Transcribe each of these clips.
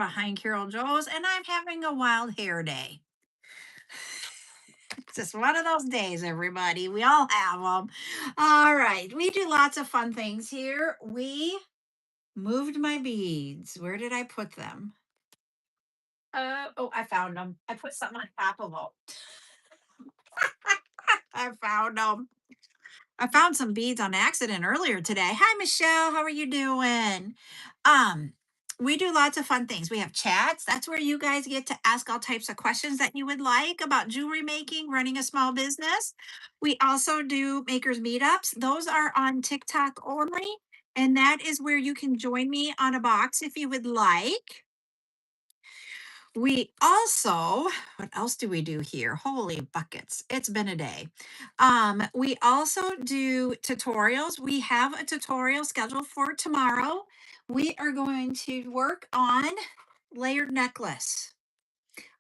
Behind CarolJo's, and I'm having a wild hair day. It's just one of those days, everybody. We all have them. All right. We do lots of fun things here. We moved my beads. Where did I put them? Oh, I found them. I put something on top of them. I found them. I found some beads on accident earlier today. Hi, Michelle. How are you doing? Um, we do lots of fun things. We have chats. That's where you guys get to ask all types of questions that you would like about jewelry making, running a small business. We also do makers meetups. Those are on TikTok only. And that is where you can join me on a box if you would like. We also, what else do we do here? Holy buckets. It's been a day. We also do tutorials. We have a tutorial scheduled for tomorrow. We are going to work on layered necklace.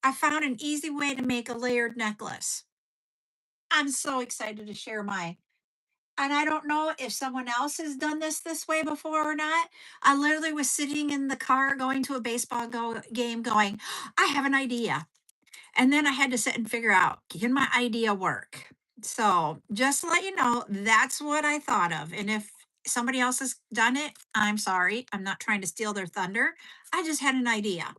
I found an easy way to make a layered necklace. I'm so excited to share my and I don't know if someone else has done this way before or not. I literally was sitting in the car going to a game going, I have an idea. And then I had to sit and figure out, can my idea work? So just to let you know, that's what I thought of. And if somebody else has done it, I'm sorry. I'm not trying to steal their thunder. I just had an idea.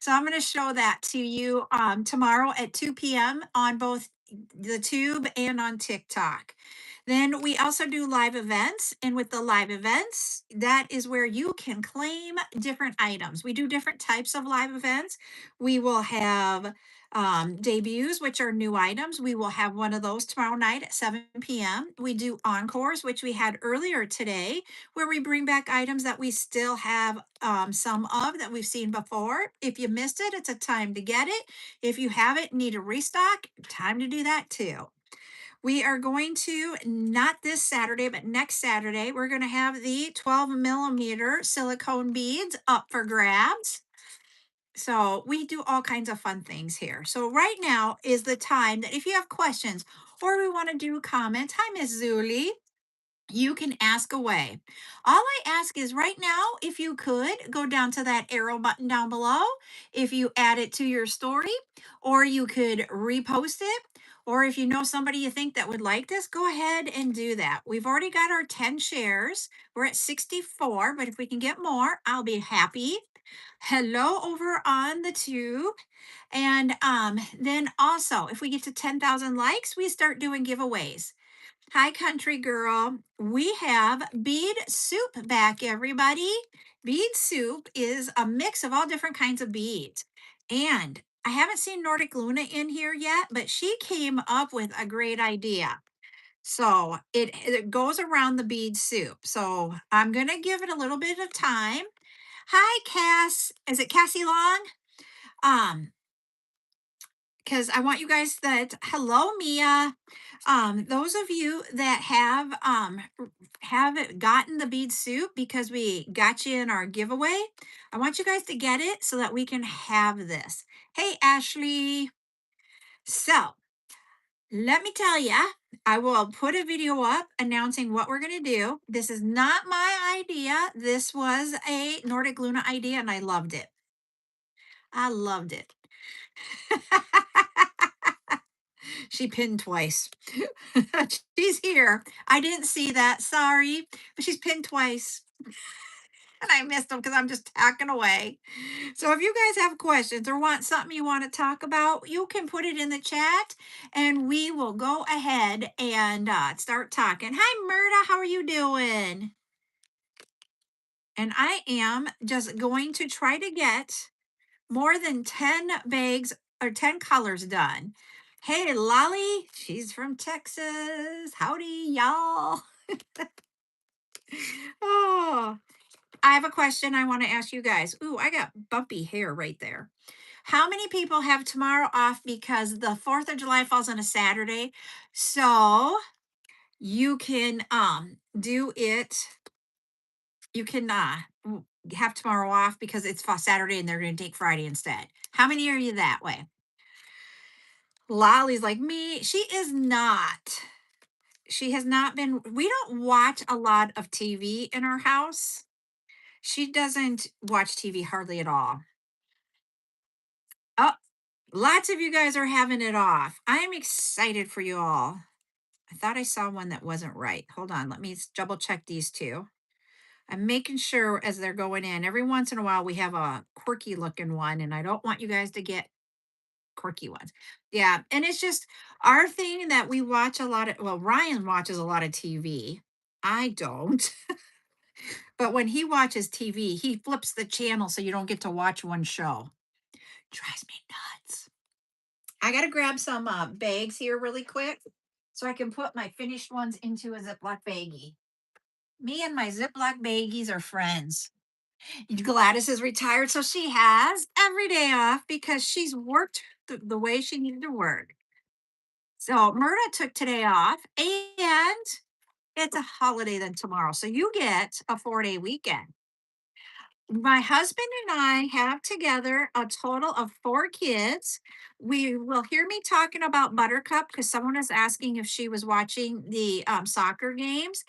So I'm going to show that to you tomorrow at 2 p.m. on both the Tube and on TikTok. Then we also do live events. And with the live events, that is where you can claim different items. We do different types of live events. We will have debuts, which are new items. We will have one of those tomorrow night at 7 p.m. We do encores, which we had earlier today, where we bring back items that we still have some of that we've seen before. If you missed it, it's a time to get it. If you have it, need a restock, time to do that too. We are going to, not this Saturday, but next Saturday, we're going to have the 12 millimeter silicone beads up for grabs. So we do all kinds of fun things here. So right now is the time that if you have questions or we want to do comments, hi, Miss Zuli, you can ask away. All I ask is right now, if you could go down to that arrow button down below, if you add it to your story, or you could repost it, or if you know somebody you think that would like this, go ahead and do that. We've already got our 10 shares. We're at 64, but if we can get more, I'll be happy. Hello over on the tube. And then also, if we get to 10,000 likes, we start doing giveaways. Hi, country girl. We have bead soup back, everybody. Bead soup is a mix of all different kinds of beads. And I haven't seen Nordic Luna in here yet, but she came up with a great idea. So it goes around the bead soup. So I'm going to give it a little bit of time. Hi, Cass. Is it Cassie Long? Um, because I want you guys that hello Mia. Those of you that have gotten the bead soup because we got you in our giveaway, I want you guys to get it so that we can have this. Hey Ashley. So let me tell you, I will put a video up announcing what we're going to do. This is not my idea. This was a Nordic Luna idea and I loved it. I loved it. She pinned twice. She's here. I didn't see that. Sorry, but she's pinned twice. And I missed them because I'm just talking away. So if you guys have questions or want something you want to talk about, you can put it in the chat and we will go ahead and start talking. Hi, Murda. How are you doing? And I am just going to try to get more than 10 bags or 10 colors done. Hey, Lolly, she's from Texas. Howdy, y'all. Oh, I have a question I want to ask you guys. Ooh, I got bumpy hair right there. How many people have tomorrow off because the 4th of July falls on a Saturday? So you can do it. You can have tomorrow off because it's Saturday and they're going to take Friday instead. How many are you that way? Lolly's like me. She is not. She has not been. We don't watch a lot of TV in our house. She doesn't watch TV hardly at all. Lots of you guys are having it off. I'm excited for you all. I thought I saw one that wasn't right. Hold on, let me double check these two. I'm making sure as they're going in. Every once in a while, we have a quirky looking one, and I don't want you guys to get quirky ones. Yeah, and it's just our thing that we watch a lot of. Well, Ryan watches a lot of TV. I don't. But when he watches TV, he flips the channel so you don't get to watch one show. Drives me nuts. I got to grab some bags here really quick so I can put my finished ones into a Ziploc baggie. Me and my Ziploc baggies are friends. Gladys is retired, so she has every day off because she's worked the way she needed to work. So Myrna took today off, and it's a holiday then tomorrow. So you get a 4-day weekend. My husband and I have together a total of 4 kids. We will hear me talking about Buttercup because someone is asking if she was watching the soccer games,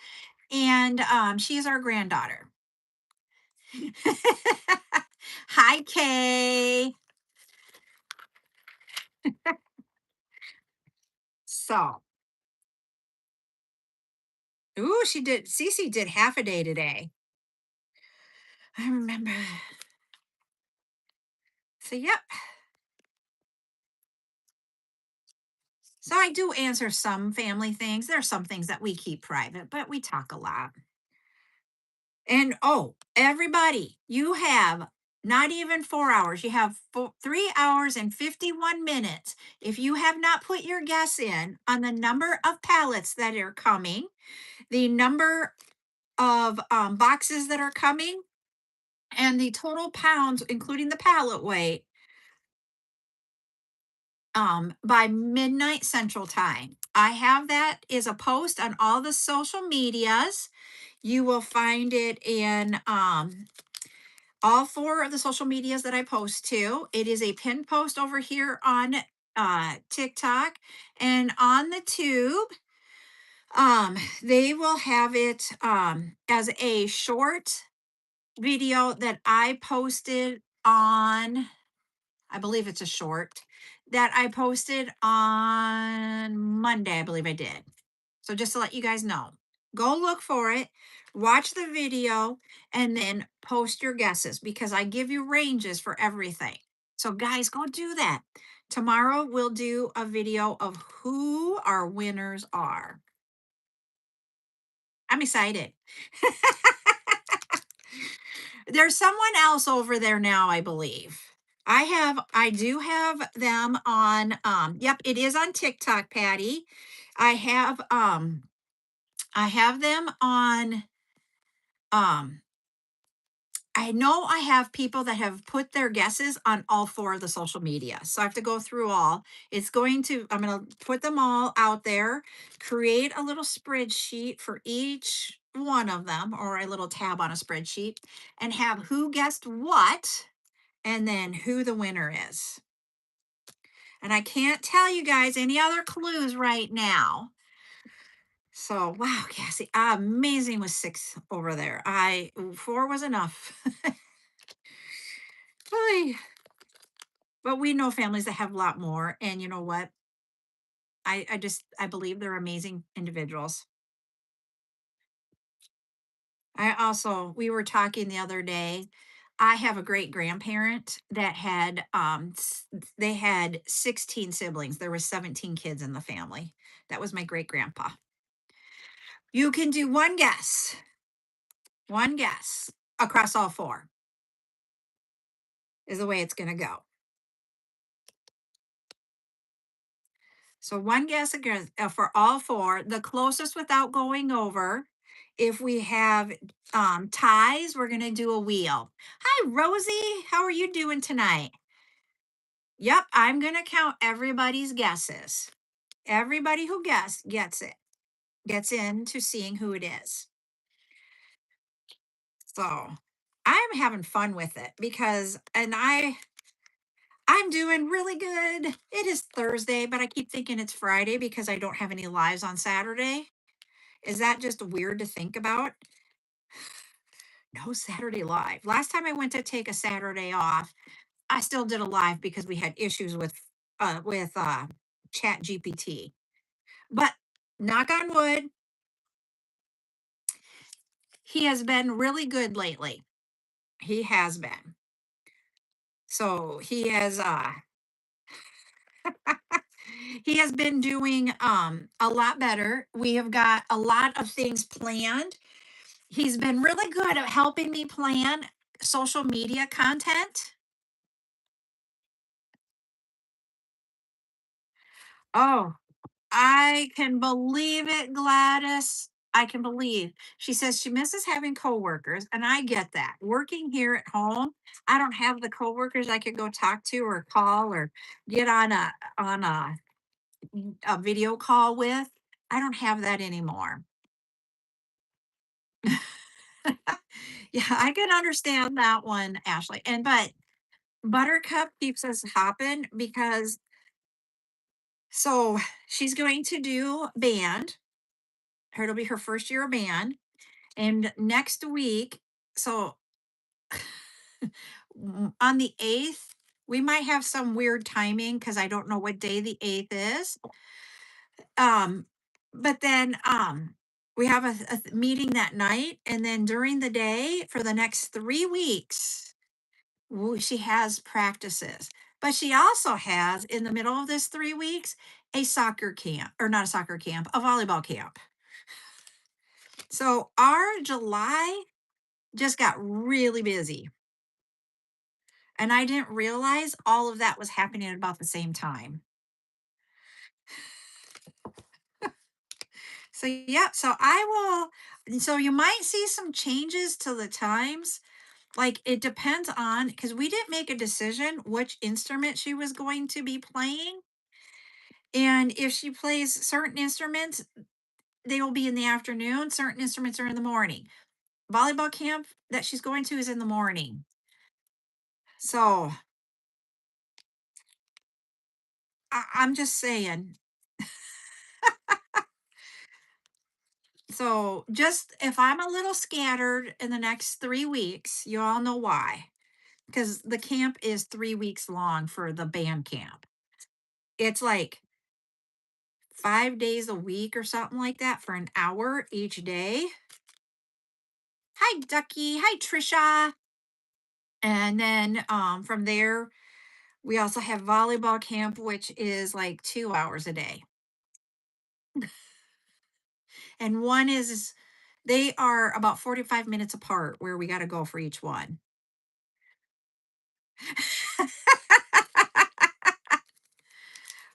and she is our granddaughter. Hi, Kay. So, ooh, she did. Cece did half a day today. I remember. So, yep. So I do answer some family things. There are some things that we keep private, but we talk a lot. And oh, everybody, you have not even 4 hours. You have 3 hours and 51 minutes. If you have not put your guess in on the number of pallets that are coming, the number of boxes that are coming, and the total pounds, including the pallet weight, by midnight Central Time. I have that is a post on all the social medias. You will find it in all 4 of the social medias that I post to. It is a pinned post over here on TikTok and on the tube. They will have it as a short video that I posted on, I believe it's a short that I posted on Monday, I believe I did. So just to let you guys know, go look for it, watch the video, and then post your guesses because I give you ranges for everything. So, guys, go do that. Tomorrow, we'll do a video of who our winners are. I'm excited. There's someone else over there now, I believe. I do have them on, yep, it is on TikTok, Patty. I have, I have them on, um, I know I have people that have put their guesses on all 4 of the social media. So I have to go through all. I'm going to put them all out there, create a little spreadsheet for each one of them, or a little tab on a spreadsheet, and have who guessed what and then who the winner is. And I can't tell you guys any other clues right now. So, wow, Cassie, amazing with 6 over there. 4 was enough. Oy. But we know families that have a lot more. And you know what? I believe they're amazing individuals. We were talking the other day. I have a great grandparent that they had 16 siblings. There were 17 kids in the family. That was my great grandpa. You can do one guess across all 4 is the way it's going to go. So one guess again for all 4, the closest without going over. If we have ties, we're going to do a wheel. Hi, Rosie. How are you doing tonight? Yep, I'm going to count everybody's guesses. Everybody who guessed gets it, gets into seeing who it is. So I'm having fun with it because, I'm doing really good. It is Thursday, but I keep thinking it's Friday because I don't have any lives on Saturday. Is that just weird to think about? No Saturday live. Last time I went to take a Saturday off, I still did a live because we had issues with Chat GPT. But knock on wood, he has been really good lately. He has been. So he has been doing a lot better. We have got a lot of things planned. He's been really good at helping me plan social media content. Oh, I can believe it, Gladys. I can believe. She says she misses having coworkers, and I get that. Working here at home, I don't have the coworkers I could go talk to or call or get on a video call with. I don't have that anymore. Yeah, I can understand that one, Ashley. And but Buttercup keeps us hopping because so she's going to do band. It'll be her first year of band. And next week, so on the 8th, we might have some weird timing because I don't know what day the 8th is. Um, but then we have a meeting that night, and then during the day for the next 3 weeks, she has practices. But she also has in the middle of this 3 weeks a soccer camp, or not a soccer camp, a volleyball camp. So our July just got really busy. And I didn't realize all of that was happening at about the same time. So, yeah, so so you might see some changes to the times. Like it depends on, because we didn't make a decision which instrument she was going to be playing. And if she plays certain instruments, they will be in the afternoon, certain instruments are in the morning. Volleyball camp that she's going to is in the morning. So I'm just saying. So just if I'm a little scattered in the next 3 weeks, you all know why. Because the camp is 3 weeks long for the band camp. It's like 5 days a week or something like that for an hour each day. Hi, Ducky. Hi, Trisha. And then from there, we also have volleyball camp, which is like 2 hours a day. And one is, they are about 45 minutes apart where we got to go for each one.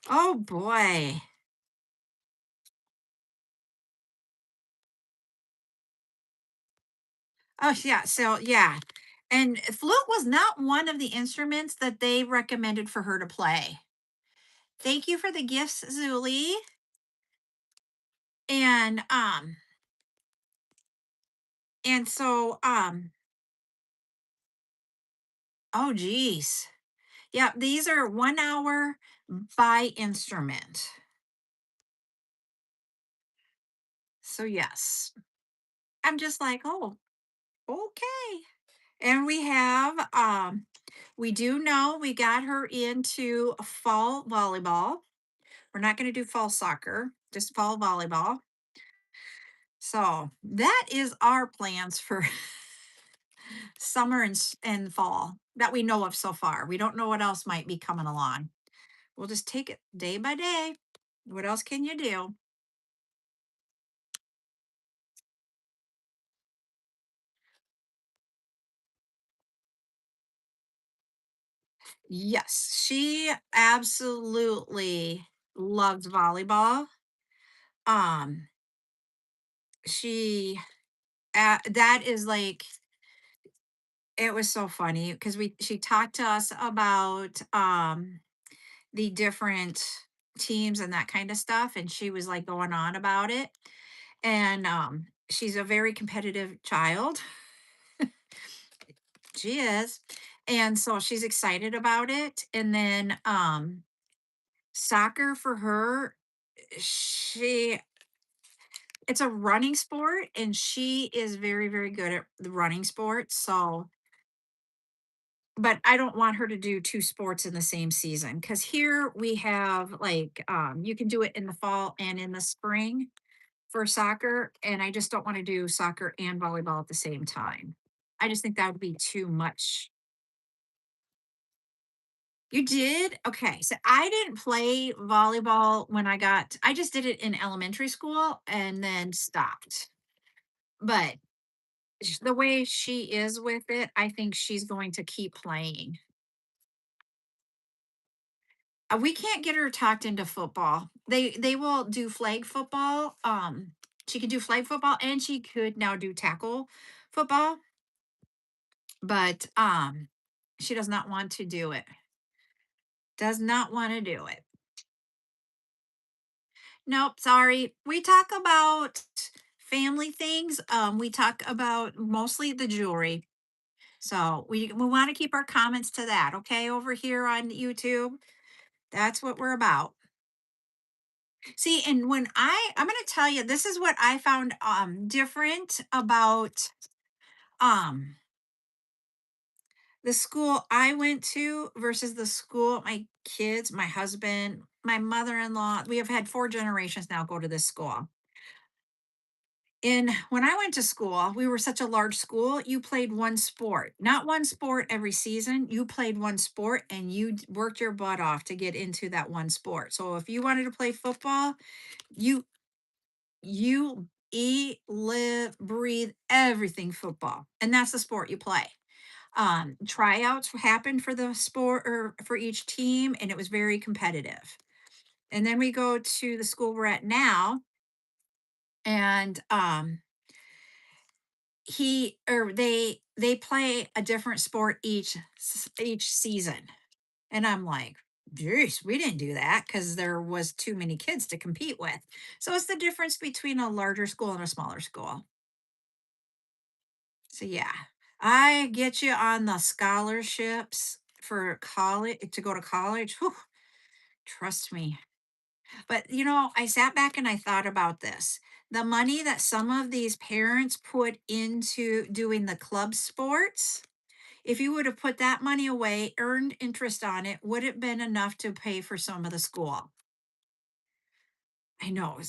Oh boy. Oh yeah. So yeah. And flute was not one of the instruments that they recommended for her to play. Thank you for the gifts, Zuli. And and so oh geez. Yeah, these are 1 hour by instrument. So yes. I'm just like, oh, okay. And we do know we got her into fall volleyball. We're not going to do fall soccer, just fall volleyball. So that is our plans for summer and fall that we know of so far. We don't know what else might be coming along. We'll just take it day by day. What else can you do? Yes, she absolutely loves volleyball. Um, she that is like, it was so funny because we she talked to us about the different teams and that kind of stuff, and she was like going on about it. And she's a very competitive child. She is. And so she's excited about it. And then soccer for her, she it's a running sport and she is very, very good at the running sport. So but I don't want her to do 2 sports in the same season because here we have like, you can do it in the fall and in the spring for soccer, and I just don't want to do soccer and volleyball at the same time. I just think that would be too much. You did? Okay. So I didn't play volleyball when I just did it in elementary school and then stopped. But the way she is with it, I think she's going to keep playing. We can't get her talked into football. They will do flag football. She could do flag football and she could now do tackle football, but she does not want to do it. Does not want to do it. Nope, sorry. We talk about family things. We talk about mostly the jewelry. So we want to keep our comments to that, okay? Over here on YouTube. That's what we're about. See, and I'm going to tell you, this is what I found different about um the school I went to versus the school my kids, my husband, my mother-in-law, we have had 4 generations now go to this school. In When I went to school, we were such a large school, you played one sport. Not one sport every season, you played one sport and you worked your butt off to get into that one sport. So if you wanted to play football, you you eat, live, breathe everything football. And that's the sport you play. Tryouts happened for the sport or for each team, and it was very competitive. And then we go to the school we're at now, and he or they play a different sport each season. And I'm like, geez, we didn't do that because there was too many kids to compete with. So it's the difference between a larger school and a smaller school. So yeah, I get you on the scholarships for college to go to college. Whew, trust me. But I sat back and I thought about this. The money that some of these parents put into doing the club sports, if you would have put that money away, earned interest on it, would it been enough to pay for some of the school? I know.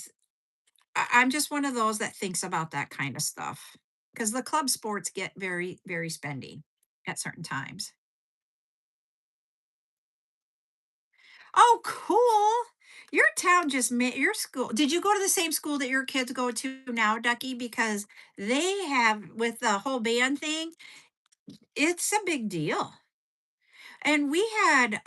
I'm just one of those that thinks about that kind of stuff because the club sports get very, very spendy at certain times. Oh, cool. Your town just made your school. Did you go to the same school that your kids go to now, Ducky? Because they have, with the whole band thing, it's a big deal. And we had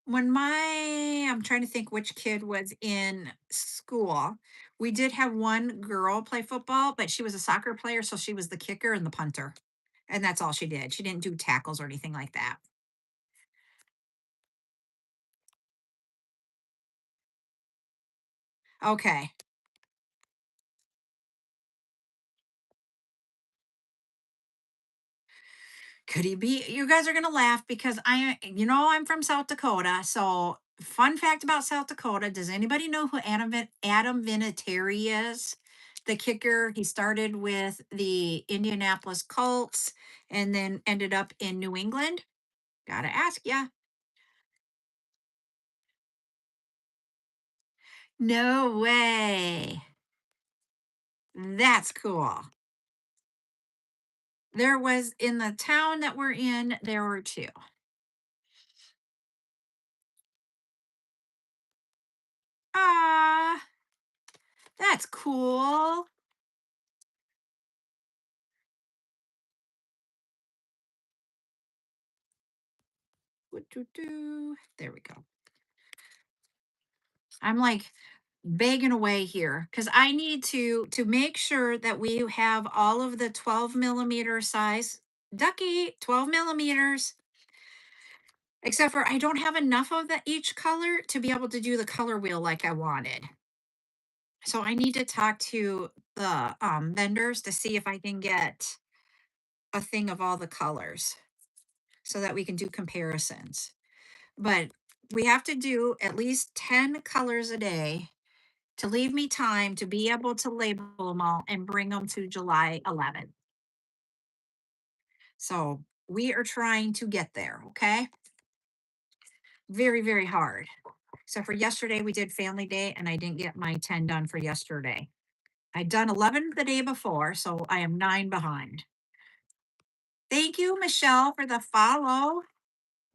when I'm trying to think which kid was in school. We did have one girl play football, but she was a soccer player, so she was the kicker and the punter. And that's all she did. She didn't do tackles or anything like that. Okay. Could he be? You guys are gonna laugh because I'm from South Dakota. So, fun fact about South Dakota: does anybody know who Adam Vinatieri is? The kicker. He started with the Indianapolis Colts and then ended up in New England. Gotta ask ya. No way. That's cool. There was in the town that we're in. There were two. Ah, that's cool. There we go. I'm like begging away here because I need to make sure that we have all of the 12 millimeter size ducky 12 millimeters, except for I don't have enough of the each color to be able to do the color wheel like I wanted. So I need to talk to the vendors to see if I can get a thing of all the colors so that we can do comparisons. But we have to do at least 10 colors a day to leave me time to be able to label them all and bring them to July 11th. So We are trying to get there, okay? Very, very hard. Except for yesterday, we did family day and I didn't get my 10 done for yesterday. I'd done 11 the day before, so I am 9 behind. Thank you, Michelle, for the follow.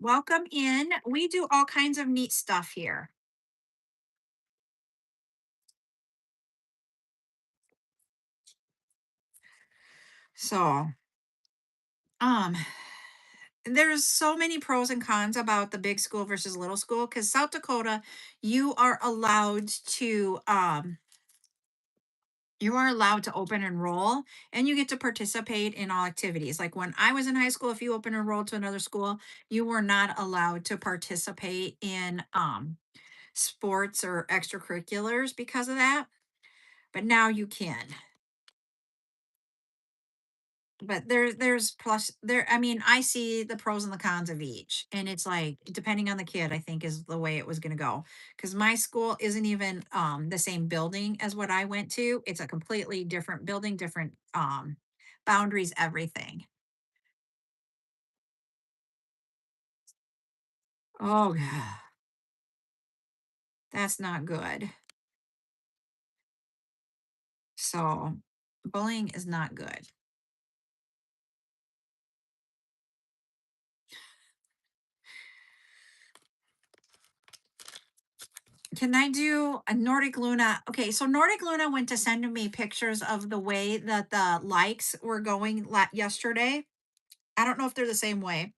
Welcome in. We do all kinds of neat stuff here. So, um, there's so many pros and cons about the big school versus little school because South Dakota, you are allowed to you are allowed to open enroll and you get to participate in all activities. Like when I was in high school, if you open enroll to another school, you were not allowed to participate in sports or extracurriculars because of that. But now you can. But there's plus there, I mean, I see the pros and the cons of each, and it's like depending on the kid, I think is the way it was going to go, because my school isn't even the same building as what I went to. It's a completely different building, different boundaries, everything. Oh yeah, that's not good. So bullying is not good. Can I do a Nordic Luna? Okay, so Nordic Luna went to send me pictures of the way that the likes were going yesterday. I don't know if they're the same way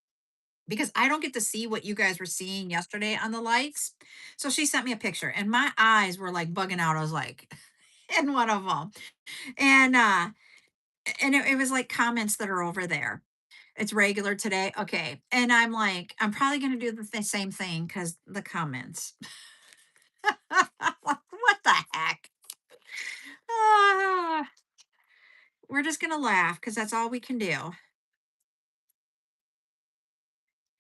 because I don't get to see what you guys were seeing yesterday on the likes. So she sent me a picture and my eyes were like bugging out. I was like, in one of them. And it was like comments that are over there. It's regular today. Okay. And I'm like, I'm probably gonna do the same thing because the comments. What the heck? Ah, we're just gonna laugh because that's all we can do.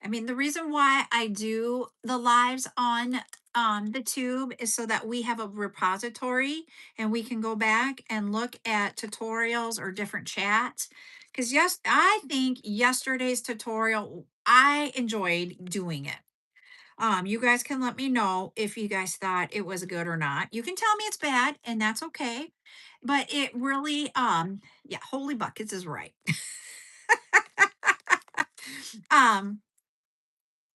I mean, the reason why I do the lives on the tube is so that we have a repository and we can go back and look at tutorials or different chats. Because yes, I think yesterday's tutorial, I enjoyed doing it. You guys can let me know if you guys thought it was good or not. You can tell me it's bad, and that's okay. But it really, yeah, holy buckets is right. um,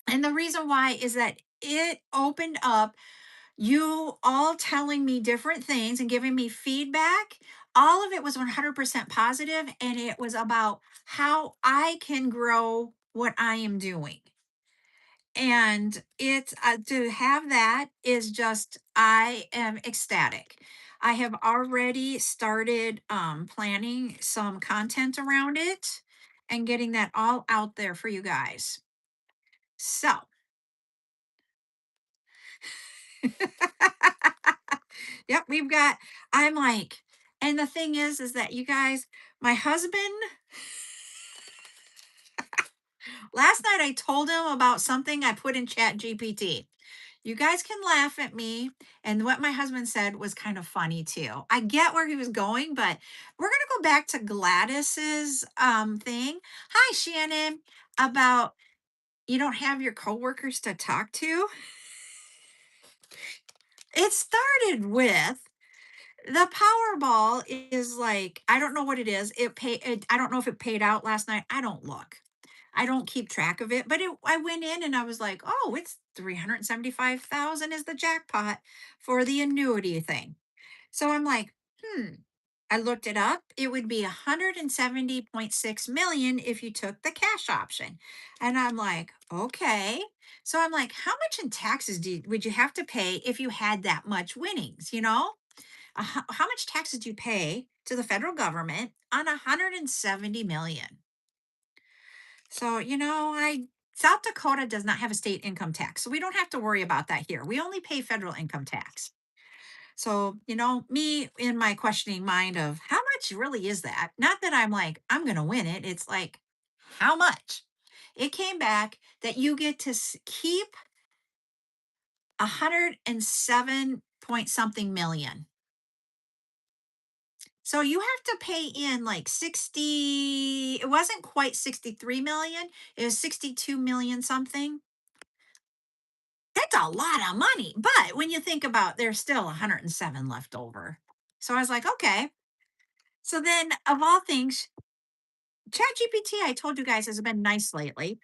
and the reason why is that it opened up you all telling me different things and giving me feedback. All of it was 100% positive, and it was about how I can grow what I am doing. And it's to have that is just, I am ecstatic. I have already started planning some content around it and getting that all out there for you guys. So, yep, we've got, I'm like, and the thing is that you guys, my husband, last night I told him about something I put in Chat GPT. You guys can laugh at me. And what my husband said was kind of funny too. I get where he was going, but we're going to go back to Gladys's thing. Hi, Shannon, about you don't have your coworkers to talk to. It started with the Powerball is like, I don't know what it is. I don't know if it paid out last night. I don't look. I don't keep track of it, but I went in and I was like, oh, it's 375,000 is the jackpot for the annuity thing. So I'm like, hmm. I looked it up. It would be 170.6 million if you took the cash option. And I'm like, okay. So I'm like, how much in taxes would you have to pay if you had that much winnings? How much taxes do you pay to the federal government on 170 million? So, I South Dakota does not have a state income tax. So we don't have to worry about that here. We only pay federal income tax. So, me in my questioning mind of how much really is that? Not that I'm like, I'm going to win it. It's like, how much? It came back that you get to keep 107 point something million. So you have to pay in like 60, it wasn't quite 63 million, it was 62 million something. That's a lot of money. But when you think about there's still 107 left over. So I was like, okay. So then of all things, ChatGPT, I told you guys, has been nice lately.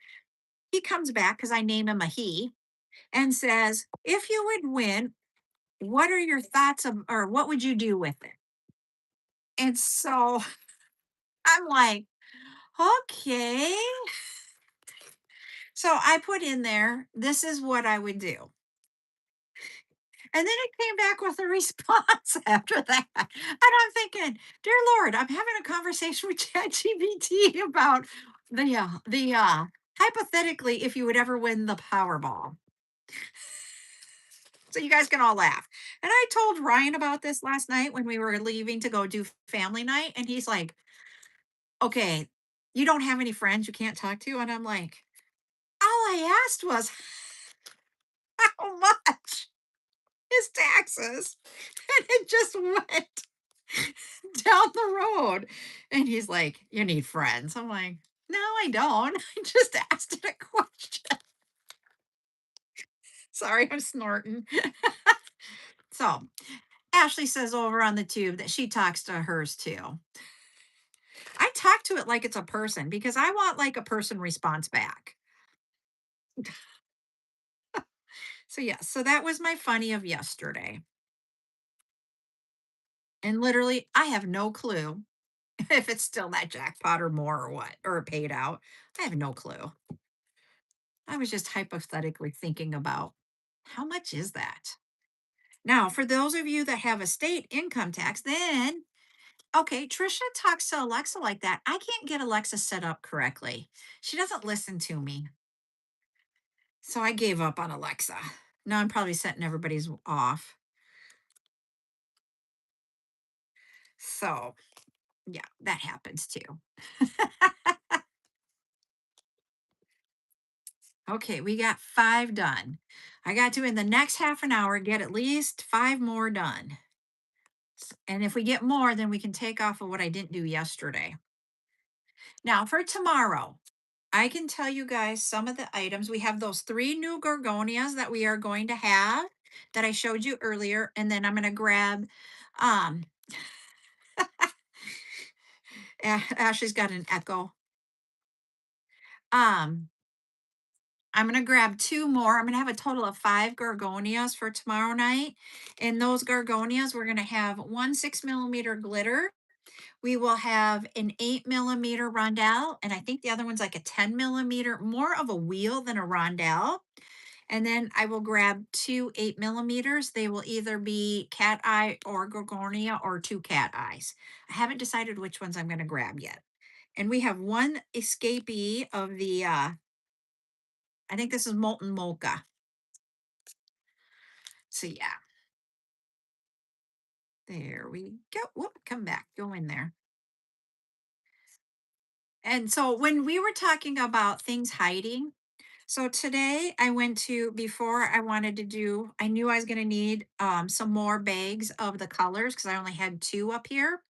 He comes back because I name him a he and says, if you would win, what are your thoughts of, or what would you do with it? And so I'm like, okay. So I put in there, this is what I would do. And then it came back with a response after that. And I'm thinking, dear Lord, I'm having a conversation with ChatGPT about the hypothetically, if you would ever win the Powerball. So you guys can all laugh. And I told Ryan about this last night when we were leaving to go do family night. And he's like, okay, you don't have any friends you can't talk to? And I'm like, all I asked was how much is taxes. And it just went down the road. And he's like, you need friends. I'm like, no, I don't. I just asked it a question. Sorry, I'm snorting. So Ashley says over on the tube that she talks to hers too. I talk to it like it's a person because I want like a person response back. So yeah, so that was my funny of yesterday. And literally, I have no clue if it's still that jackpot or more or what, or paid out. I have no clue. I was just hypothetically thinking about how much is that? Now, for those of you that have a state income tax, then okay, Trisha talks to Alexa like that. I can't get Alexa set up correctly. She doesn't listen to me. So I gave up on Alexa. Now I'm probably setting everybody's off. So, yeah, that happens too. Okay, we got 5 done. I got to, in the next half an hour, get at least 5 more done. And if we get more, then we can take off of what I didn't do yesterday. Now, for tomorrow, I can tell you guys some of the items. We have those 3 new gorgonias that we are going to have that I showed you earlier. And then I'm going to grab, um, Ashley's got an echo. Um, I'm going to grab 2 more. I'm going to have a total of 5 gorgonias for tomorrow night. And those gorgonias, we're going to have one 6 millimeter glitter. We will have an 8 millimeter rondelle. And I think the other one's like a 10 millimeter, more of a wheel than a rondelle. And then I will grab 2 8 millimeters. They will either be cat eye or gorgonia or 2 cat eyes. I haven't decided which ones I'm going to grab yet. And we have one escapee of the I think this is molten mocha. So yeah, there we go. Whoop, come back, go in there. And so when we were talking about things hiding, so today I went to, before I wanted to do, I knew I was going to need some more bags of the colors because I only had 2 up here.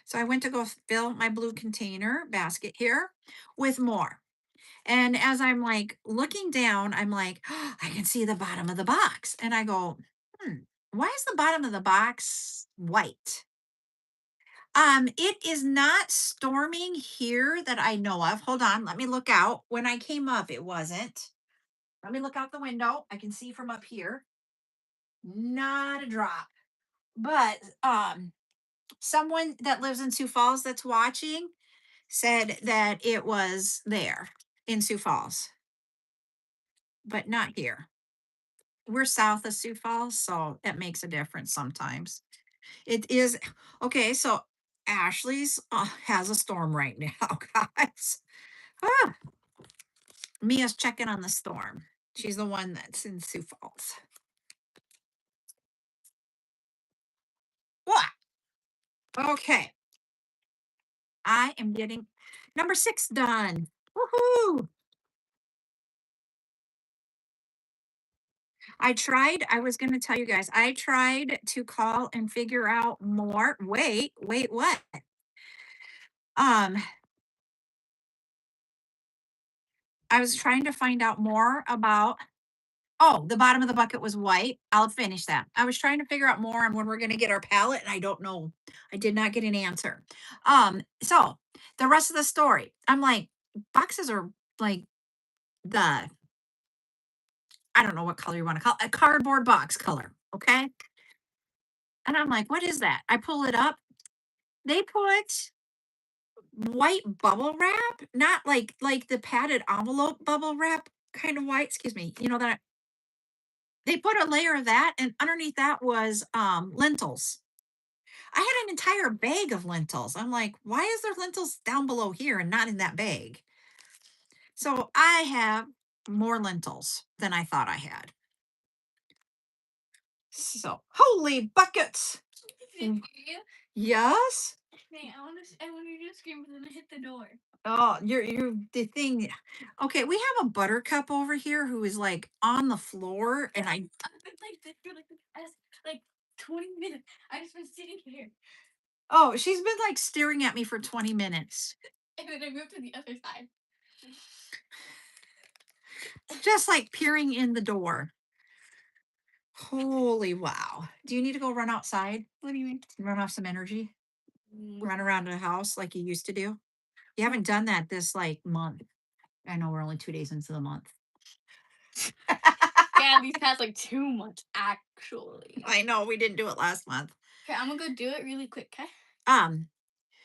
So I went to go fill my blue container basket here with more. And as I'm like looking down, I'm like, "Oh, I can see the bottom of the box." And I go, why is the bottom of the box white? It is not storming here that I know of. Hold on, let me look out. When I came up, it wasn't. Let me look out the window. I can see from up here. Not a drop. But someone that lives in Sioux Falls that's watching said that it was there in Sioux Falls, but not here. We're south of Sioux Falls, so that makes a difference sometimes. It is okay. So Ashley's has a storm right now, guys. Ah, Mia's checking on the storm. She's the one that's in Sioux Falls. What? Okay. I am getting number 6 done. Woohoo! I was going to tell you guys, I tried to call and figure out more. Wait, what? Um, I was trying to find out more about, oh, the bottom of the bucket was white. I'll finish that. I was trying to figure out more on when we're going to get our pallet, and I don't know. I did not get an answer. So the rest of the story, I'm like, boxes are like the, I don't know what color you want to call it, a cardboard box color. Okay. And I'm like, what is that? I pull it up. They put white bubble wrap, not like the padded envelope bubble wrap kind of white. Excuse me. You know that they put a layer of that, and underneath that was lentils. I had an entire bag of lentils. I'm like, why is there lentils down below here and not in that bag? So I have more lentils than I thought I had. So holy buckets. Mm. Yes. Hey, I want you to scream, but then I hit the door. Oh, you're the thing. Okay, we have a buttercup over here who is like on the floor, and I've been like this for like the past like 20 minutes. I just been sitting here. Oh, she's been like staring at me for 20 minutes. And then I moved to the other side. Just like peering in the door. Holy wow. Do you need to go run outside? What do you mean? Run off some energy? Run around the house like you used to do? You haven't done that this like month. I know we're only 2 days into the month. Yeah, these past like 2 months actually. I know we didn't do it last month. Okay, I'm gonna go do it really quick, okay? Um,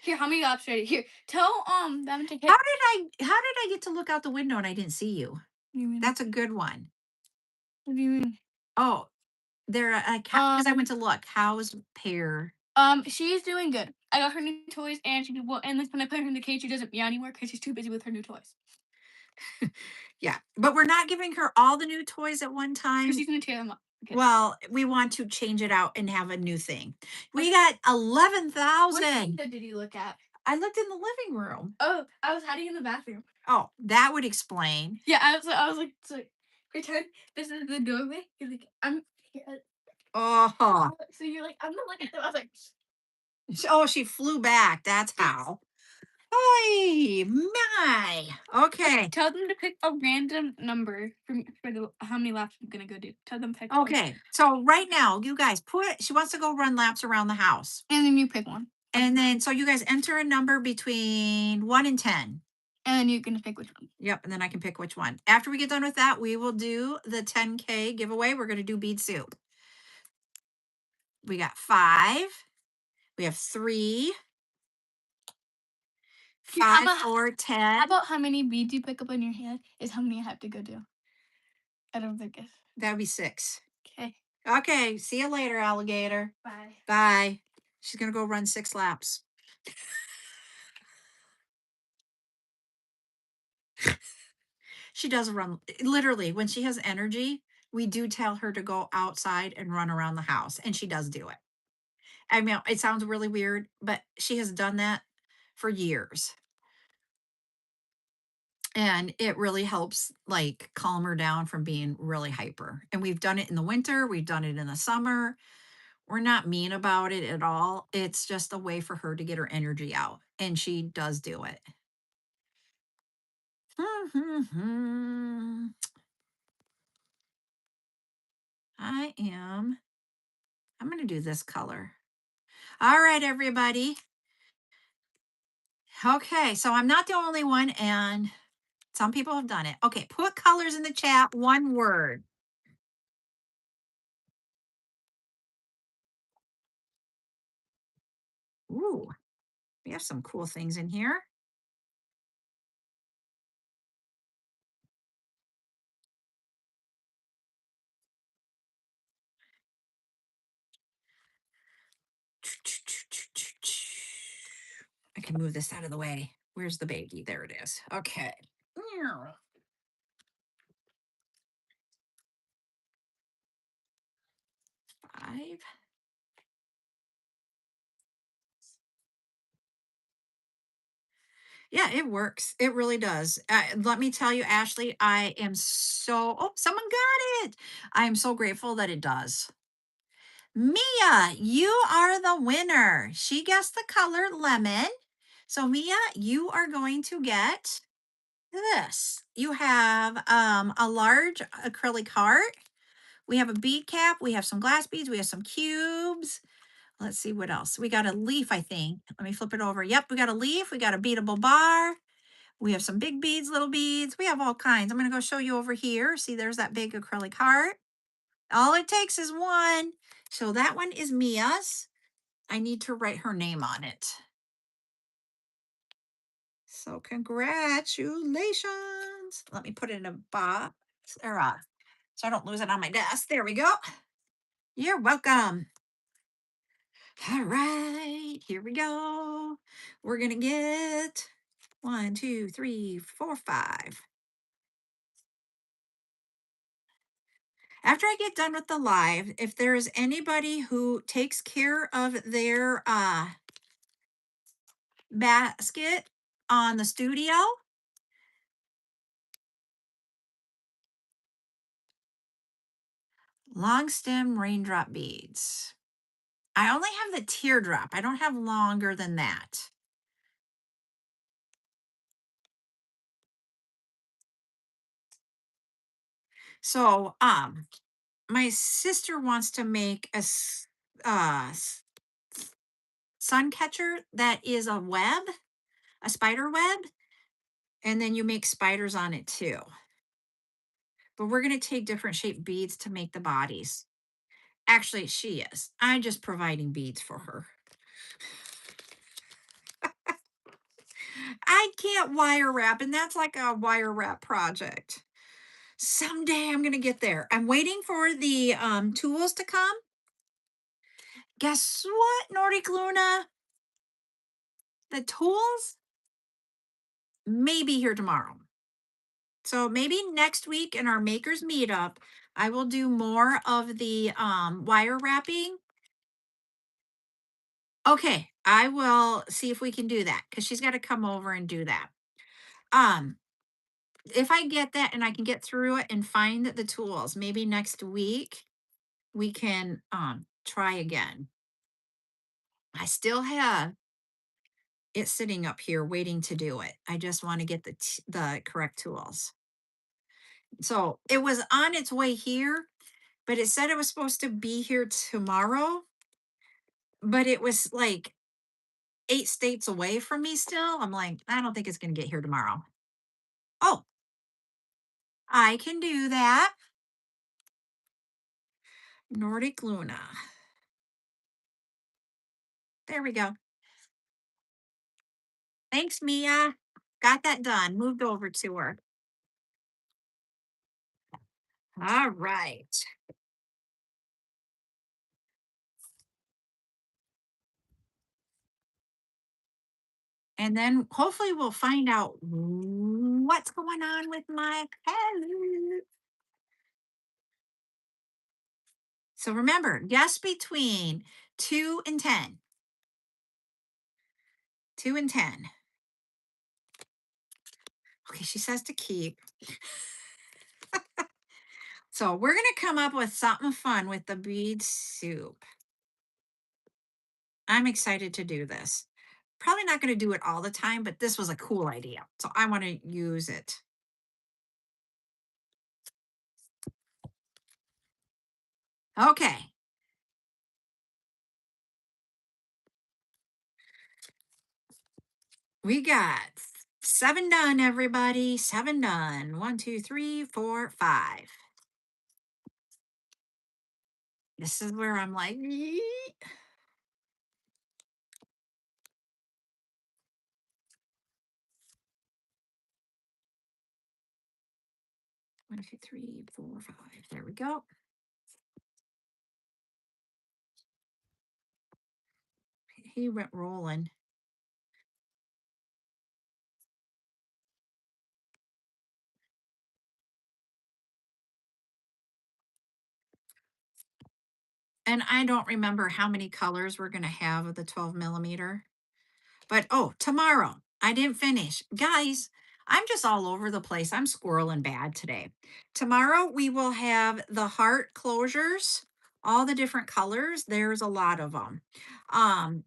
Here, how many laps ready? Here, tell them to hit. how did I get to look out the window and I didn't see you? What do you mean? That's a good one. What do you mean? Oh, they're because I went to look. How's Pear? She's doing good. I got her new toys, and she well, and like when I put her in the cage, she doesn't meow anymore because she's too busy with her new toys. Yeah, but we're not giving her all the new toys at one time. Because she's gonna tear them up. Okay. Well, we want to change it out and have a new thing. We got 11,000. What pizza did you look at? I looked in the living room. Oh, I was hiding in the bathroom. Oh, that would explain. Yeah, I was like, so, pretend this is the doorway. You're like, I'm here. Oh, So you're like, I'm not looking at them. I was like, oh, she flew back. That's how. Hey, my. Okay. tell them to pick a random number for the how many laps I'm gonna go do. Tell them to pick one. Okay. So right now, you guys she wants to go run laps around the house. And then you pick one. And then, so you guys enter a number between 1 and 10. And then you're gonna pick which one. Yep. And then I can pick which one. After we get done with that, we will do the 10K giveaway. We're going to do bead soup. We got 5. We have 3. Here, how 5, about- 4, 10. How about how many beads you pick up on your head is how many I have to go do. I don't think it's. That would be 6. Okay. Okay. See you later, alligator. Bye. Bye. She's going to go run 6 laps. She does run literally when she has energy. We do tell her to go outside and run around the house, and she does do it. I mean, it sounds really weird, but she has done that for years. And it really helps like calm her down from being really hyper. And we've done it in the winter, we've done it in the summer. We're not mean about it at all. It's just a way for her to get her energy out, and she does do it. I'm going to do this color. All right, everybody. Okay, so I'm not the only one, and some people have done it. Okay, put colors in the chat, one word. Ooh, we have some cool things in here. I can move this out of the way. Where's the baby? There it is. Okay. 5. Yeah, it works. It really does. Let me tell you, Ashley, I am so, oh, someone got it. I am so grateful that it does. Mia, you are the winner. She guessed the color lemon. So Mia, you are going to get this. You have a large acrylic heart. We have a bead cap. We have some glass beads. We have some cubes. Let's see what else. We got a leaf, I think. Let me flip it over. Yep, we got a leaf. We got a beadable bar. We have some big beads, little beads. We have all kinds. I'm going to go show you over here. See, there's that big acrylic heart. All it takes is one. So that one is Mia's. I need to write her name on it. So congratulations. Let me put it in a box or so I don't lose it on my desk. There we go. You're welcome. All right, here we go. We're gonna get 1, 2, 3, 4, 5. After I get done with the live, if there is anybody who takes care of their basket on the studio, long stem raindrop beads. I only have the teardrop. I don't have longer than that. So, my sister wants to make a sun catcher that is a web, a spider web, and then you make spiders on it too. But we're going to take different shaped beads to make the bodies. Actually, she is. I'm just providing beads for her. I can't wire wrap, and that's like a wire wrap project. Someday I'm going to get there. I'm waiting for the tools to come. Guess what, Nordic Luna? The tools may be here tomorrow. So maybe next week in our makers meetup, I will do more of the wire wrapping. Okay, I will see if we can do that because she's got to come over and do that. Um, if I get that and I can get through it and find the tools, maybe next week we can try again. I still have it sitting up here waiting to do it. I just want to get the correct tools. So it was on its way here, but it said it was supposed to be here tomorrow, but it was like 8 states away from me still. I'm like, I don't think it's going to get here tomorrow. Oh, I can do that. Nordic Luna. There we go. Thanks, Mia. Got that done. Moved over to her. All right. And then hopefully we'll find out what's going on with my palette. So remember, guess between 2 and 10. 2 and 10. Okay, she says to keep. So we're going to come up with something fun with the bead soup. I'm excited to do this. Probably not going to do it all the time, but this was a cool idea. So I want to use it. Okay. We got 7 done, everybody. 7 done. 1, 2, 3, 4, 5. This is where I'm like, "Yeet." 1, 2, 3, 4, 5. There we go. He went rolling. And I don't remember how many colors we're going to have of the 12 millimeter. But oh, tomorrow I didn't finish. Guys, I'm just all over the place. I'm squirreling bad today. Tomorrow we will have the heart closures, all the different colors. There's a lot of them. Um,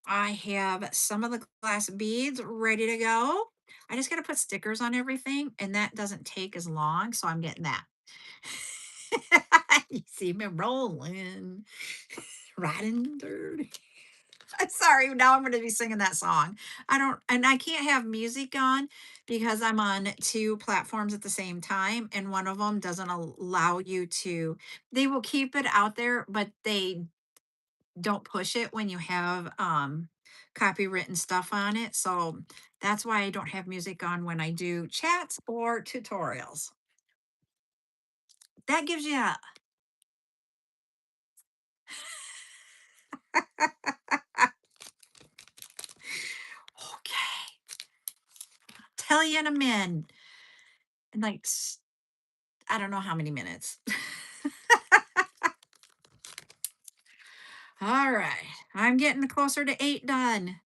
I have some of the glass beads ready to go. I just got to put stickers on everything, and that doesn't take as long. So I'm getting that. You see me rolling, riding dirty. I'm sorry. Now I'm going to be singing that song. I can't have music on because I'm on two platforms at the same time. And one of them doesn't allow you to, they will keep it out there, but they don't push it when you have copywritten stuff on it. So that's why I don't have music on when I do chats or tutorials. That gives you a, okay, tell you in a minute. In like, I don't know how many minutes. All right. I'm getting closer to 8 done.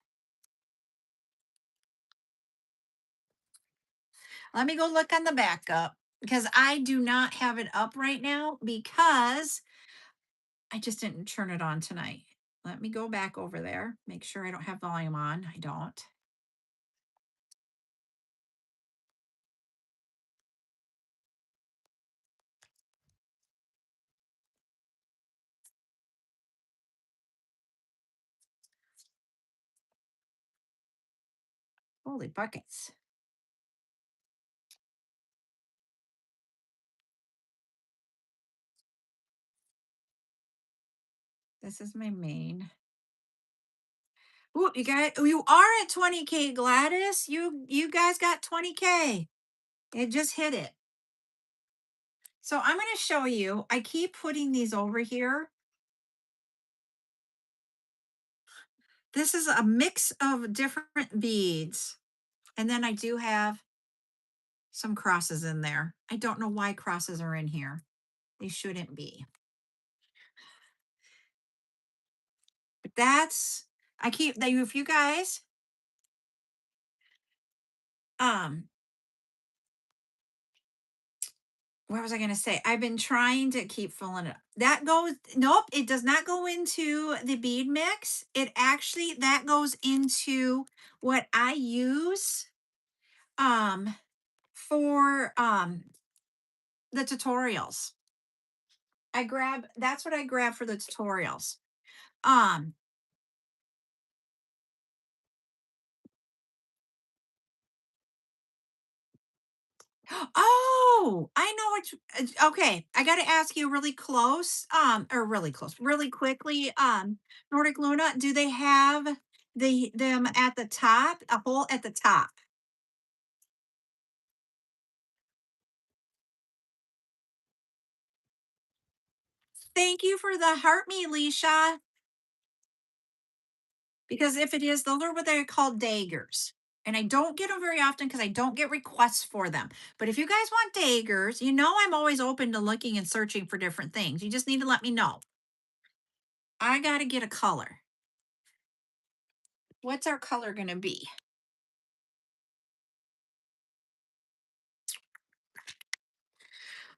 Let me go look on the backup because I do not have it up right now because I just didn't turn it on tonight. Let me go back over there, make sure I don't have volume on. I don't. Holy buckets. This is my main. Ooh, you are at 20K, Gladys. You guys got 20K. It just hit it. So I'm going to show you. I keep putting these over here. This is a mix of different beads. And then I do have some crosses in there. I don't know why crosses are in here. They shouldn't be. But that's, I keep, if you guys, um, what was I going to say? I've been trying to keep filling it up. That goes, nope, it does not go into the bead mix. It actually, that goes into what I use, for, the tutorials. That's what I grab for the tutorials. Um, Oh, I know okay. I got to ask you really close, or really close, really quickly. Nordic Luna, do they have them at the top, a hole at the top? Thank you for the heart me, Leisha. Because if it is, those are what they're called daggers. And I don't get them very often because I don't get requests for them. But if you guys want daggers, you know I'm always open to looking and searching for different things. You just need to let me know. I got to get a color. What's our color going to be?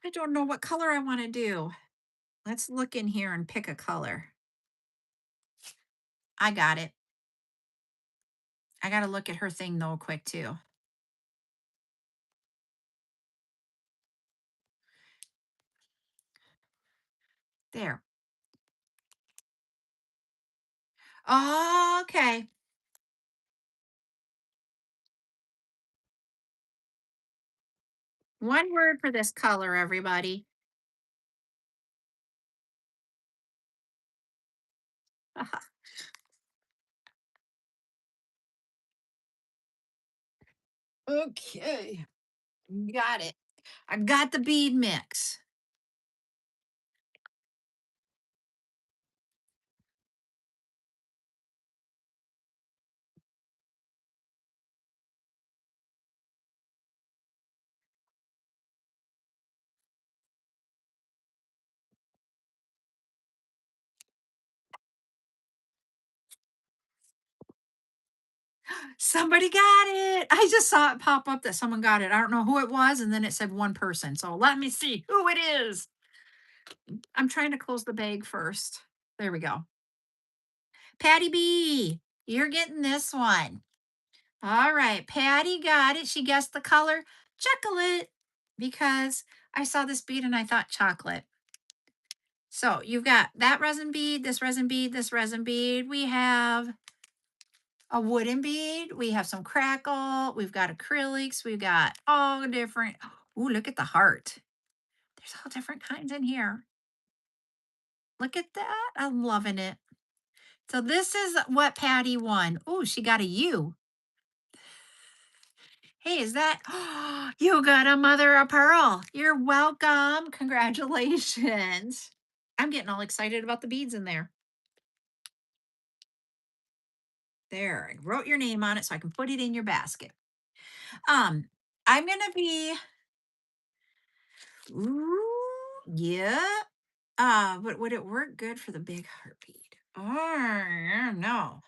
I don't know what color I want to do. Let's look in here and pick a color. I got it. I got to look at her thing though quick too. There. Okay. One word for this color, everybody. Okay. Got it. I got the bead mix. Somebody got it. I just saw it pop up that someone got it. I don't know who it was, and then it said one person. So let me see who it is. I'm trying to close the bag first. There we go. Patty B, you're getting this one. All right, Patty got it. She guessed the color chocolate because I saw this bead and I thought chocolate. So you've got that resin bead, this resin bead, this resin bead. We have a wooden bead. We have some crackle. We've got acrylics. We've got all different. Ooh, look at the heart. There's all different kinds in here. Look at that. I'm loving it. So this is what Patty won. Oh, she got a U. Hey, is that? You got a mother of pearl. You're welcome. Congratulations. I'm getting all excited about the beads in there. There, I wrote your name on it so I can put it in your basket. Um, I'm gonna be, ooh, yeah. But would it work good for the big heartbeat? Oh, no.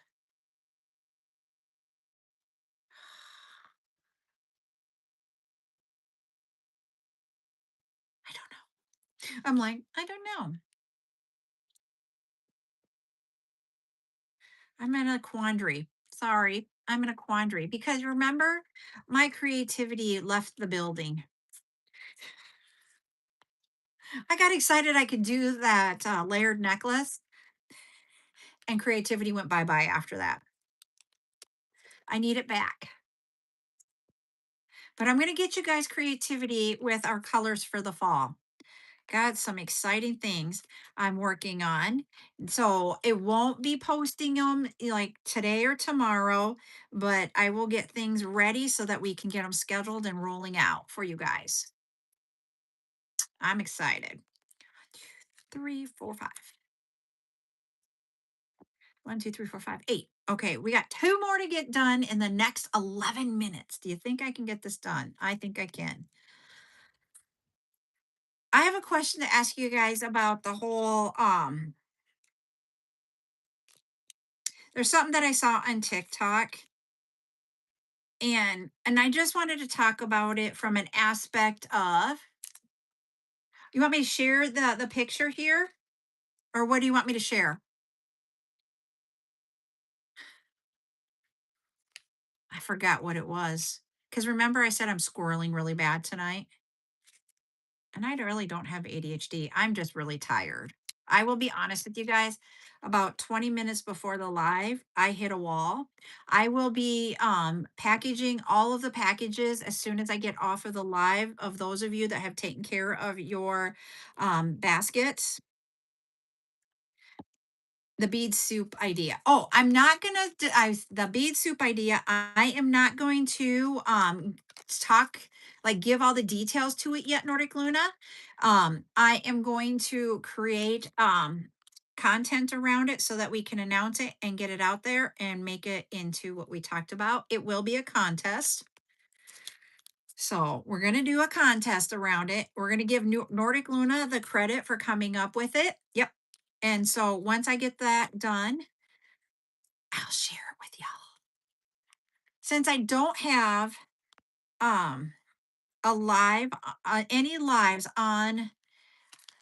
I don't know. I'm like, I don't know. I'm in a quandary. Sorry. I'm in a quandary because remember, my creativity left the building. I got excited I could do that layered necklace, and creativity went bye bye after that. I need it back. But I'm going to get you guys creativity with our colors for the fall. Got some exciting things I'm working on. So it won't be posting them like today or tomorrow, but I will get things ready so that we can get them scheduled and rolling out for you guys. I'm excited. 3, 4, 5. 1, 2, 3, 4, 5, 8. Okay, we got two more to get done in the next 11 minutes. Do you think I can get this done? I think I can. I have a question to ask you guys about the whole there's something that I saw on TikTok, and I just wanted to talk about it from an aspect of, you want me to share the picture here, or what do you want me to share? I forgot what it was. Cuz remember I said I'm squirreling really bad tonight, and I really don't have ADHD. I'm just really tired. I will be honest with you guys. About 20 minutes before the live, I hit a wall. I will be packaging all of the packages as soon as I get off of the live, of those of you that have taken care of your baskets. The bead soup idea. Oh, I'm not gonna the bead soup idea. I am not going to talk, like, give all the details to it yet, Nordic Luna. I am going to create content around it so that we can announce it and get it out there and make it into what we talked about. It will be a contest. So we're going to do a contest around it. We're going to give Nordic Luna the credit for coming up with it. Yep. And so once I get that done, I'll share it with y'all. Since I don't have um a live any lives on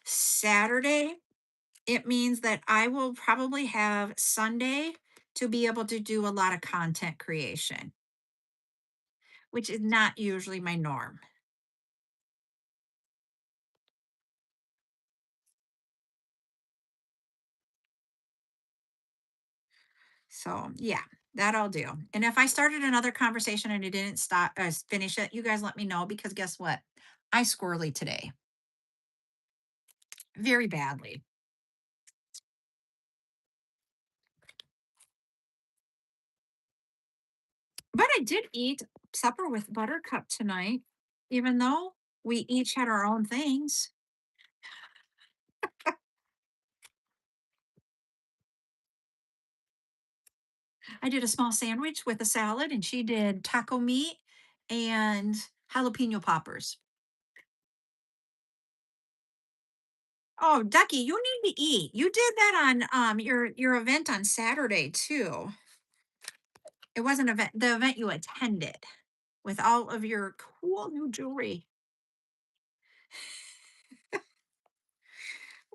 Saturday, it means that I will probably have Sunday to be able to do a lot of content creation, which is not usually my norm. So, yeah, that I'll do. And if I started another conversation and it didn't stop finish it, you guys let me know, because guess what? I squirrely today. Very badly. But I did eat supper with Buttercup tonight, even though we each had our own things. I did a small sandwich with a salad, and she did taco meat and jalapeno poppers. Oh, Ducky, you need to eat. You did that on your event on Saturday too. It was an event, the event you attended with all of your cool new jewelry.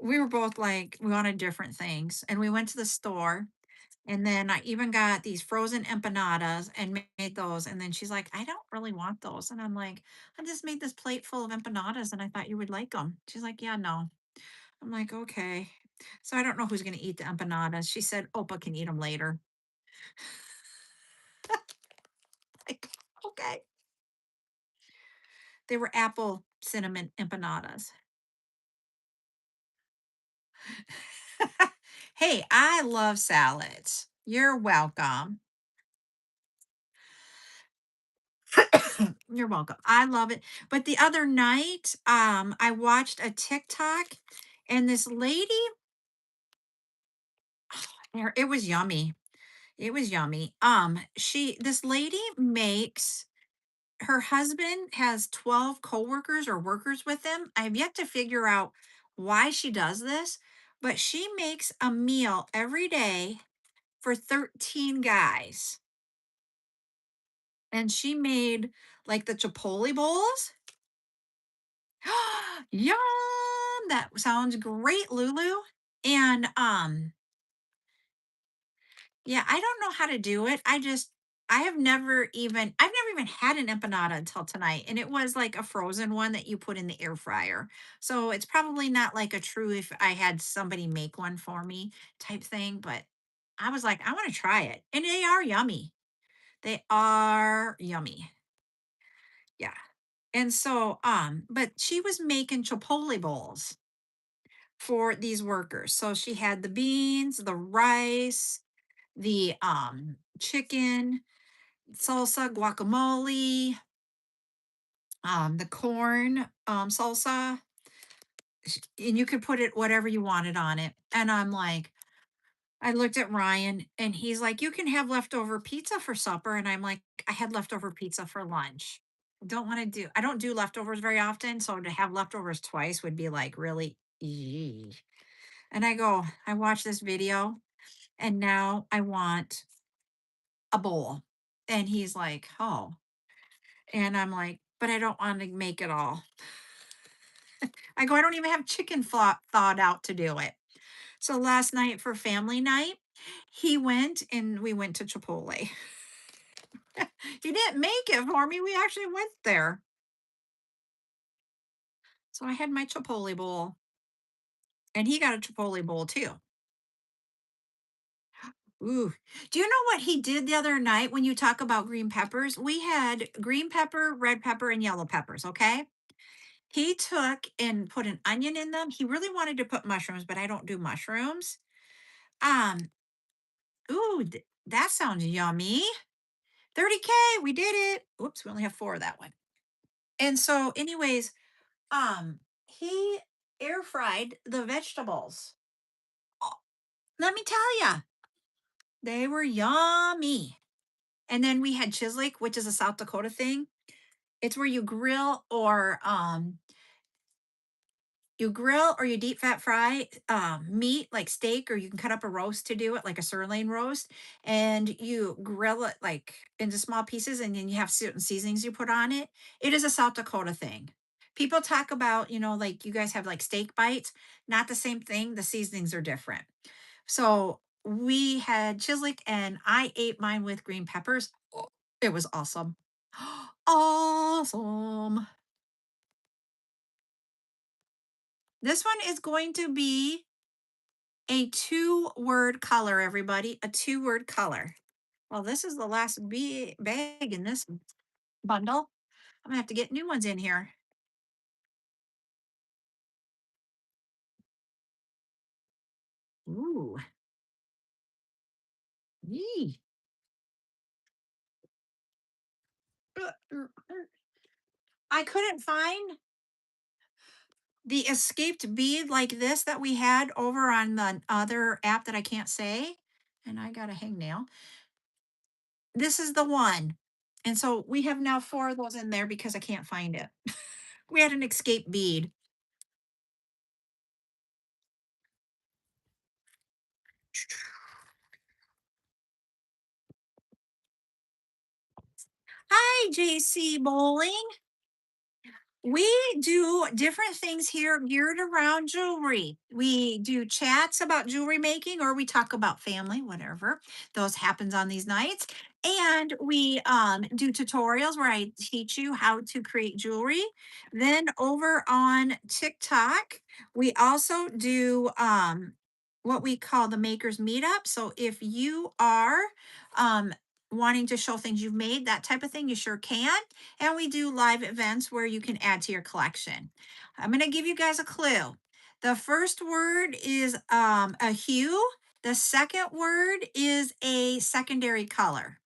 We were both like, we wanted different things. And we went to the store. And then I even got these frozen empanadas and made those. And then she's like, I don't really want those. And I'm like, I just made this plate full of empanadas and I thought you would like them. She's like, yeah, no. I'm like, okay. So I don't know who's going to eat the empanadas. She said, Opa can eat them later. Like, okay. They were apple cinnamon empanadas. Hey, I love salads. You're welcome. You're welcome. I love it. But the other night, I watched a TikTok and this lady, it was yummy. It was yummy. This lady makes, her husband has 12 coworkers or workers with him. I've yet to figure out why she does this, but she makes a meal every day for 13 guys. And she made like the Chipotle bowls. Yum! That sounds great, Lulu. And yeah, I don't know how to do it. I've never even had an empanada until tonight. And it was like a frozen one that you put in the air fryer. So it's probably not like a true if I had somebody make one for me type thing, but I was like, I want to try it. And they are yummy. They are yummy. Yeah. And so, but she was making Chipotle bowls for these workers. So she had the beans, the rice, the chicken, salsa, guacamole, the corn salsa, and you could put it whatever you wanted on it. And I'm like, I looked at Ryan and he's like, you can have leftover pizza for supper. And I'm like, I had leftover pizza for lunch. I don't do leftovers very often. So to have leftovers twice would be like really, eee. And I watched this video and now I want a bowl. And he's like, oh. And I'm like, but I don't want to make it all. I don't even have chicken thawed out to do it. So last night for family night, he went and we went to Chipotle. He didn't make it for me. We actually went there. So I had my Chipotle bowl and he got a Chipotle bowl too. Ooh. Do you know what he did the other night when you talk about green peppers? We had green pepper, red pepper, and yellow peppers. Okay. He took and put an onion in them. He really wanted to put mushrooms, but I don't do mushrooms. Um, that sounds yummy. 30K, we did it. Oops, we only have four of that one. And so, anyways, he air fried the vegetables. Oh, let me tell you, they were yummy. And then we had chislik, which is a South Dakota thing. It's where you grill or you deep fat fry meat like steak, or you can cut up a roast to do it, like a sirloin roast, and you grill it like into small pieces, and then you have certain seasonings you put on it. It is a South Dakota thing. People talk about, like you guys have like steak bites, not the same thing. The seasonings are different. So we had chislik, and I ate mine with green peppers. Oh, it was awesome. Awesome. This one is going to be a two-word color, everybody. A two-word color. Well, this is the last bag in this bundle. I'm gonna have to get new ones in here. Ooh. Yee. I couldn't find the escaped bead like this that we had over on the other app that I can't say. And I got a hangnail. This is the one. And so we have now four of those in there because I can't find it. We had an escape bead. Hi, JC Bowling. We do different things here geared around jewelry. We do chats about jewelry making, or we talk about family, whatever. Those happens on these nights. And we do tutorials where I teach you how to create jewelry. Then over on TikTok, we also do what we call the makers meetup. So if you are um, wanting to show things you've made, that type of thing, you sure can. And we do live events where you can add to your collection. I'm going to give you guys a clue. The first word is a hue. The second word is a secondary color.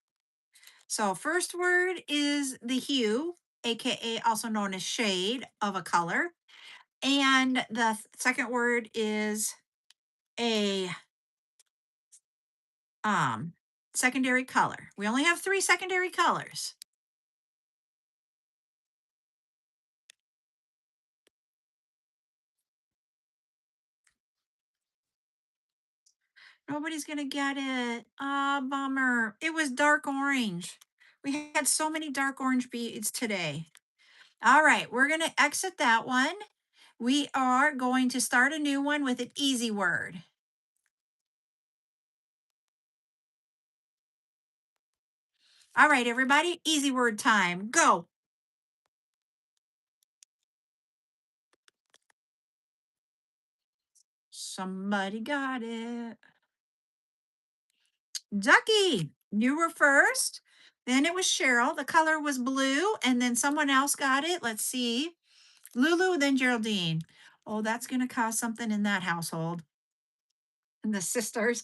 So first word is the hue, aka also known as shade of a color. And the second word is a um secondary color. We only have 3 secondary colors. Nobody's gonna get it. Ah, bummer. It was dark orange. We had so many dark orange beads today. All right, we're gonna exit that one. We are going to start a new one with an easy word. All right, everybody, easy word time. Go. Somebody got it. Ducky, you were first. Then it was Cheryl. The color was blue, and then someone else got it. Let's see. Lulu, then Geraldine. Oh, that's going to cause something in that household. And the sisters.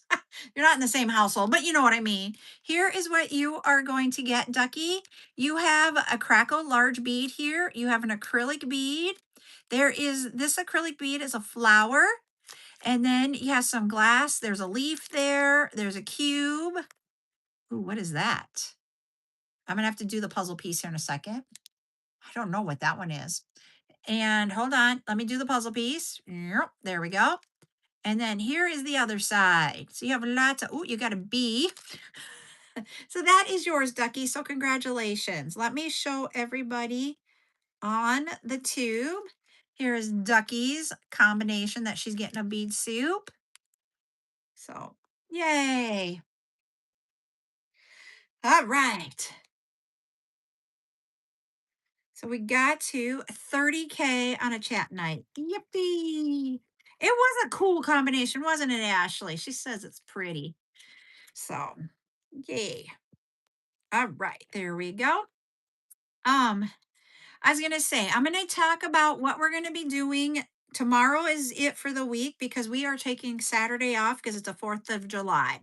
You're not in the same household, but you know what I mean. Here is what you are going to get, Ducky. You have a crackle large bead here. You have an acrylic bead. There is this acrylic bead is a flower. And then you have some glass. There's a leaf there. There's a cube. Ooh, what is that? I'm going to have to do the puzzle piece here in a second. I don't know what that one is. And hold on. Let me do the puzzle piece. Yep, there we go. And then here is the other side. So you have lots of, oh, you got a B. So that is yours, Ducky. So congratulations. Let me show everybody on the tube. Here is Ducky's combination that she's getting a bead soup. So yay. All right. So we got to 30K on a chat night. Yippee. It was a cool combination, wasn't it, Ashley? She says it's pretty. So, yay. All right, there we go. Um, I was gonna say, I'm gonna talk about what we're gonna be doing. Tomorrow is it for the week because we are taking Saturday off because it's the 4th of July.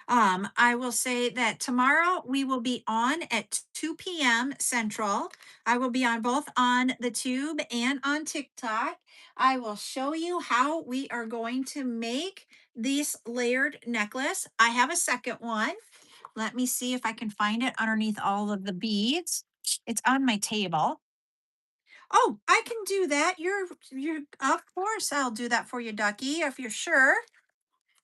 I will say that tomorrow we will be on at 2 p.m. Central. I will be on both on the tube and on TikTok. I will show you how we are going to make this layered necklace. I have a second one. Let me see if I can find it underneath all of the beads. It's on my table. Oh, I can do that. You're of course I'll do that for you, Ducky, if you're sure.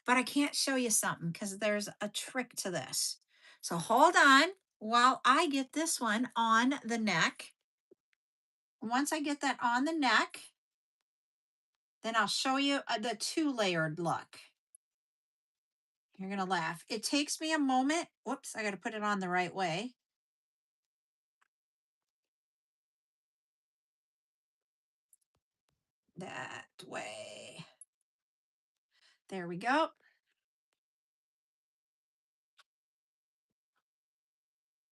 But I can't show you something because there's a trick to this. So hold on while I get this one on the neck. Once I get that on the neck, then I'll show you the 2-layered look. You're gonna laugh. It takes me a moment. Whoops, I got to put it on the right way. That way. There we go.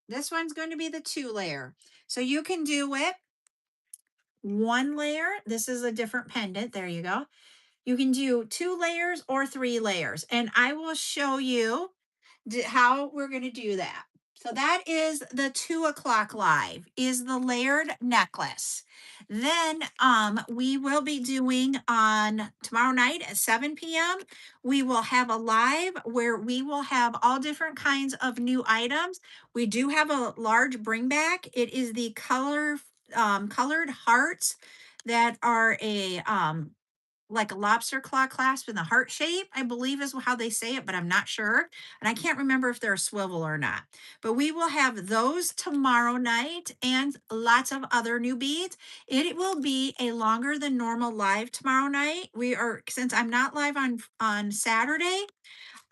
This one's going to be the 2-layer. So you can do it 1 layer. This is a different pendant. There you go. You can do 2 layers or 3 layers. And I will show you how we're going to do that. So that is the 2 o'clock live, is the layered necklace. Then we will be doing on tomorrow night at 7 p.m. We will have a live where we will have all different kinds of new items. We do have a large bring back. It is the colored hearts that are a like a lobster claw clasp in the heart shape, I believe is how they say it, but I'm not sure. And I can't remember if they're a swivel or not. But we will have those tomorrow night and lots of other new beads. It will be a longer than normal live tomorrow night. We are, since I'm not live on Saturday,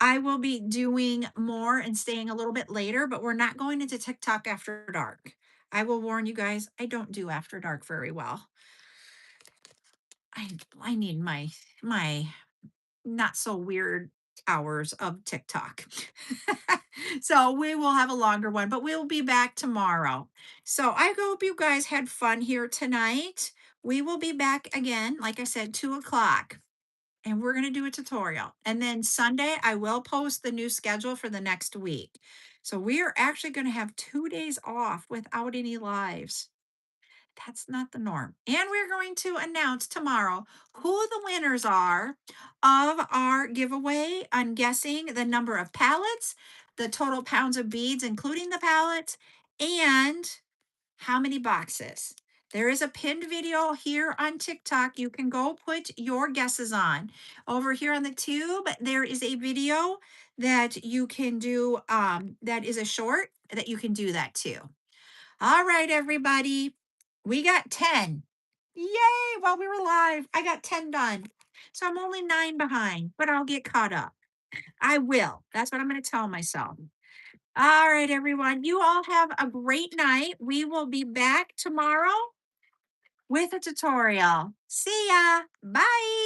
I will be doing more and staying a little bit later, but we're not going into TikTok after dark. I will warn you guys, I don't do after dark very well. I need my not so weird hours of TikTok. So we will have a longer one, but we'll be back tomorrow. So I hope you guys had fun here tonight. We will be back again, like I said, 2 o'clock, and we're going to do a tutorial. And then Sunday, I will post the new schedule for the next week. So we are actually going to have 2 days off without any lives. That's not the norm. And we're going to announce tomorrow who the winners are of our giveaway. I'm guessing the number of pallets, the total pounds of beads, including the pallets, and how many boxes. There is a pinned video here on TikTok. You can go put your guesses on. Over here on the tube, there is a video that you can do, that is a short that you can do that too. All right, everybody. We got 10. Yay! While we were live, I got 10 done. So I'm only 9 behind, but I'll get caught up. I will. That's what I'm going to tell myself. All right, everyone. You all have a great night. We will be back tomorrow with a tutorial. See ya. Bye.